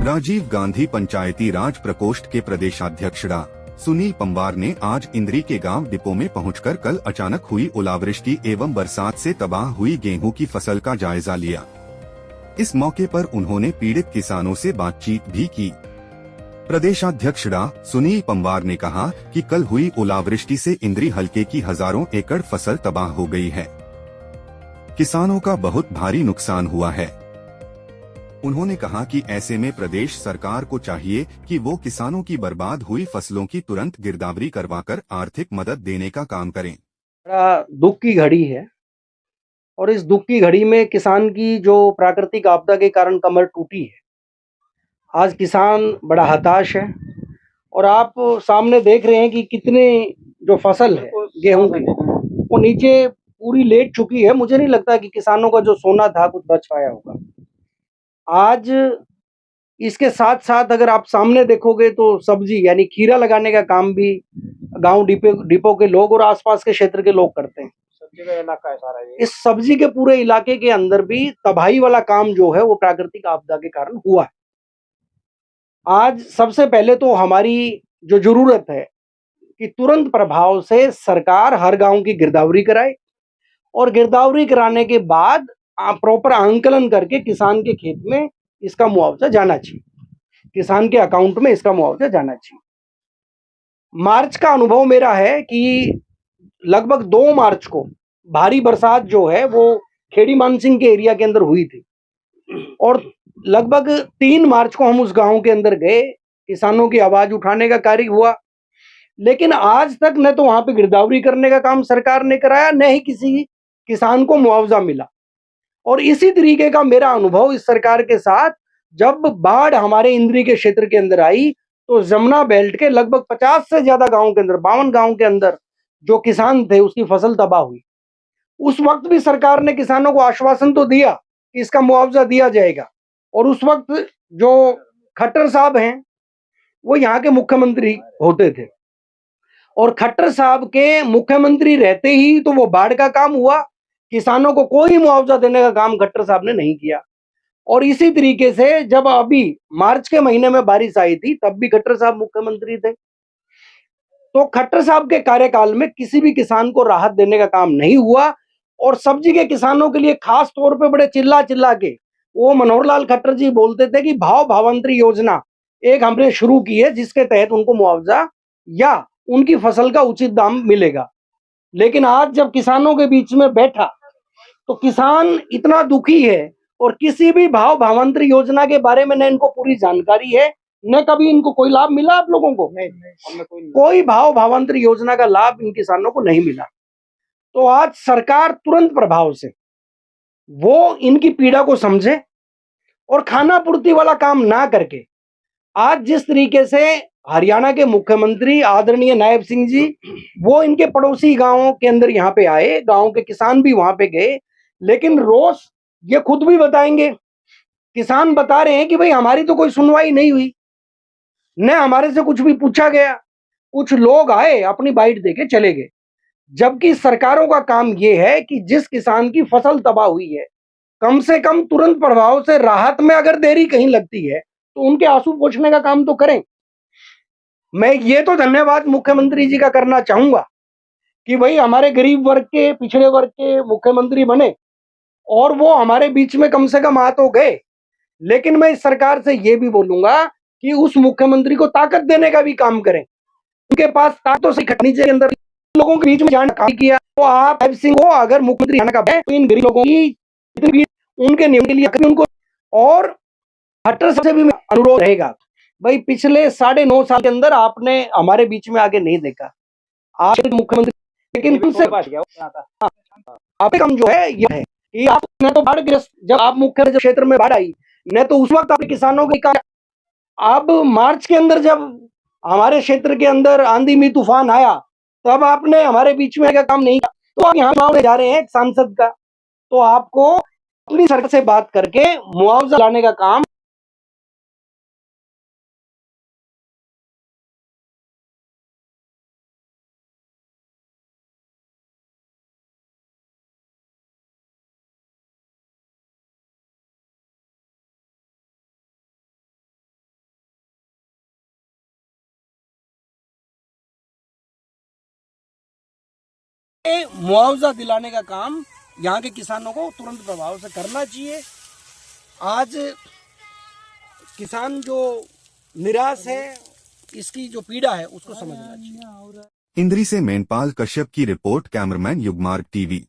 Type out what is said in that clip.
राजीव गांधी पंचायती राज प्रकोष्ठ के प्रदेशाध्यक्ष डा. सुनील पंवार ने आज इंद्री के गांव डिपो में पहुंचकर कल अचानक हुई ओलावृष्टि एवं बरसात से तबाह हुई गेहूं की फसल का जायजा लिया। इस मौके पर उन्होंने पीड़ित किसानों से बातचीत भी की। प्रदेशाध्यक्ष डा. सुनील पंवार ने कहा कि कल हुई ओलावृष्टि से इंद्री हलके की हजारों एकड़ फसल तबाह हो गई है। किसानों का बहुत भारी नुकसान हुआ है। उन्होंने कहा कि ऐसे में प्रदेश सरकार को चाहिए कि वो किसानों की बर्बाद हुई फसलों की तुरंत गिरदावरी करवाकर आर्थिक मदद देने का काम करें। बड़ा दुख की घड़ी है और इस दुख की घड़ी में किसान की जो प्राकृतिक आपदा के कारण कमर टूटी है, आज किसान बड़ा हताश है। और आप सामने देख रहे हैं कि कितने जो फसल है गेहूं की वो नीचे पूरी लेट चुकी है। मुझे नहीं लगता कि किसानों का जो सोना था कुछ बच पाया होगा। आज इसके साथ साथ अगर आप सामने देखोगे तो सब्जी यानी खीरा लगाने का काम भी गांव डिपो के लोग और आसपास के क्षेत्र के लोग करते हैं। सब्जी का इलाका है सारा ये। इस सब्जी के पूरे इलाके के अंदर भी तबाही वाला काम जो है वो प्राकृतिक आपदा के कारण हुआ है। आज सबसे पहले तो हमारी जो जरूरत है कि तुरंत प्रभाव से सरकार हर गांव की गिरदावरी कराए और गिरदावरी कराने के बाद प्रॉपर आंकलन करके किसान के खेत में इसका मुआवजा जाना चाहिए, किसान के अकाउंट में इसका मुआवजा जाना चाहिए। मार्च का अनुभव मेरा है कि लगभग 2 मार्च को भारी बरसात जो है वो खेड़ी मानसिंह के एरिया के अंदर हुई थी और लगभग 3 मार्च को हम उस गांव के अंदर गए, किसानों की आवाज उठाने का कार्य हुआ। लेकिन आज तक न तो वहां पे गिरदावरी करने का काम सरकार ने कराया, न ही किसी किसान को मुआवजा मिला। और इसी तरीके का मेरा अनुभव इस सरकार के साथ जब बाढ़ हमारे इंद्री के क्षेत्र के अंदर आई तो जमुना बेल्ट के लगभग 50 से ज्यादा गांव के अंदर 52 गांव के अंदर जो किसान थे उसकी फसल तबाह हुई। उस वक्त भी सरकार ने किसानों को आश्वासन तो दिया कि इसका मुआवजा दिया जाएगा। और उस वक्त जो खट्टर साहब हैं वो यहाँ के मुख्यमंत्री होते थे और खट्टर साहब के मुख्यमंत्री रहते ही तो वो बाढ़ का काम हुआ, किसानों को कोई मुआवजा देने का काम खट्टर साहब ने नहीं किया। और इसी तरीके से जब अभी मार्च के महीने में बारिश आई थी तब भी खट्टर साहब मुख्यमंत्री थे। तो खट्टर साहब के कार्यकाल में किसी भी किसान को राहत देने का काम नहीं हुआ। और सब्जी के किसानों के लिए खास तौर पे बड़े चिल्ला चिल्ला के वो मनोहर लाल खट्टर जी बोलते थे कि भाव भावांतरी योजना एक हमने शुरू की है जिसके तहत उनको मुआवजा या उनकी फसल का उचित दाम मिलेगा। लेकिन आज जब किसानों के बीच में बैठा तो किसान इतना दुखी है और किसी भी भाव भावांतरी योजना के बारे में न इनको पूरी जानकारी है, न कभी इनको कोई लाभ मिला। आप लोगों को कोई भाव भावांतरी योजना का लाभ इन किसानों को नहीं मिला। तो आज सरकार तुरंत प्रभाव से वो इनकी पीड़ा को समझे और खाना पूर्ति वाला काम ना करके आज जिस तरीके से हरियाणा के मुख्यमंत्री आदरणीय नायब सिंह जी वो इनके पड़ोसी गांवों के अंदर यहाँ पे आए, गांव के किसान भी वहां पे गए। लेकिन रोज ये खुद भी बताएंगे, किसान बता रहे हैं कि भाई हमारी तो कोई सुनवाई नहीं हुई, न हमारे से कुछ भी पूछा गया। कुछ लोग आए अपनी बाइट देके चले गए। जबकि सरकारों का काम यह है कि जिस किसान की फसल तबाह हुई है कम से कम तुरंत प्रभाव से राहत में अगर देरी कहीं लगती है तो उनके आंसू पोंछने का काम तो करें। मैं ये तो धन्यवाद मुख्यमंत्री जी का करना चाहूंगा कि भाई हमारे गरीब वर्ग के पिछड़े वर्ग के मुख्यमंत्री बने और वो हमारे बीच में कम से कम आ तो गए। लेकिन मैं इस सरकार से ये भी बोलूंगा कि उस मुख्यमंत्री को ताकत देने का भी काम करें। उनके पास ताकतों से नीचे के अंदर लोगों के बीच में जाना काम किया। तो आप सिंह को अगर मुख्यमंत्री आने का है तो इन गरीब लोगों की उनके नियम के लिए उनको और खट्टर से भी अनुरोध रहेगा भाई पिछले 9.5 साल के अंदर आपने हमारे बीच में आगे नहीं देखा। आप मुख्यमंत्री लेकिन आपके काम जो है यह है कि आप न तो बाढ़ ग्रस्त जब आप मुख्य क्षेत्र में बाढ़ आई न तो उस वक्त आपने किसानों के अब मार्च के अंदर जब हमारे क्षेत्र के अंदर आंधी में तूफान आया तब आपने हमारे बीच में काम नहीं किया। तो आप यहाँ जा रहे हैं सांसद का, तो आपको अपनी सरकार से बात करके मुआवजा लाने का काम ये मुआवजा दिलाने का काम यहाँ के किसानों को तुरंत प्रभाव से करना चाहिए। आज किसान जो निराश है, इसकी जो पीड़ा है उसको समझना चाहिए। इंद्री से मेनपाल कश्यप की रिपोर्ट, कैमरामैन युगमार्ग टीवी।